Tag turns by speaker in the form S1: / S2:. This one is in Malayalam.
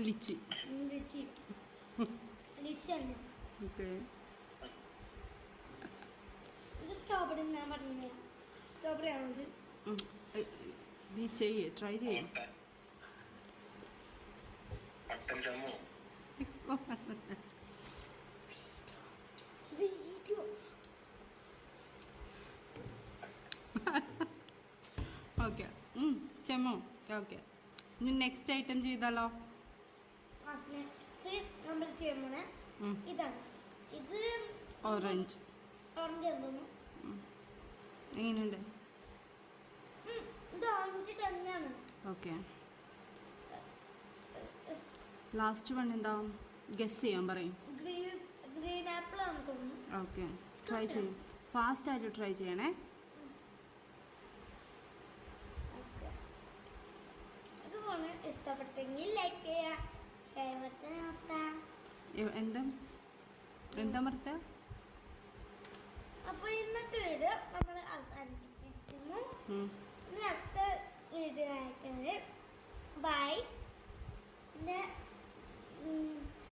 S1: ലിച്ചി
S2: ലിച്ചി ലിച്ചിയാണ്.
S1: ഓക്കെ.
S2: ഇത് സ്ട്രോബെറി ഞാൻ പറഞ്ഞില്ല. സ്ട്രോബെറി ആണോ ഇത്?
S1: നീ ചെയ്യേ, ട്രൈ ചെയ്യും. ഓക്കെ ചെമ്മോ. ഓക്കെ, ഇനി നെക്സ്റ്റ് ഐറ്റം ചെയ്താലോ?
S2: നെക്സ്റ്റ് നമ്മൾ ചെയ്യുമ്പോൾ ഇതാണ്. ഇത്
S1: ഓറഞ്ച്.
S2: ഓറഞ്ച് തോന്നുന്നു.
S1: എങ്ങനെയുണ്ട്?
S2: ഇത് ഓറഞ്ച് തന്നെയാണ്.
S1: ഓക്കെ, ലാസ്റ്റ് വൺ എന്താ? ഗസ് ചെയ്യാൻ പറയും.
S2: ഗ്രീൻ ആപ്പിൾ ആണെന്ന് തോന്നുന്നു.
S1: ഓക്കെ, ട്രൈ ചെയ്യും. ഫാസ്റ്റ് ആയിട്ട് ട്രൈ ചെയ്യണേ.
S2: അതുപോലെ ഇഷ്ടപ്പെട്ടെങ്കിൽ ലൈക്ക് ചെയ്യുക.
S1: എന്താ എന്താ മറത്ത?
S2: അപ്പോൾ ഇന്നത്തെ വീഡിയോ നമ്മൾ അവസാനിപ്പിച്ചിരിക്കുന്നു. ഇനി അടുത്ത വീഡിയോ ആയിട്ട് ബൈ. പിന്നെ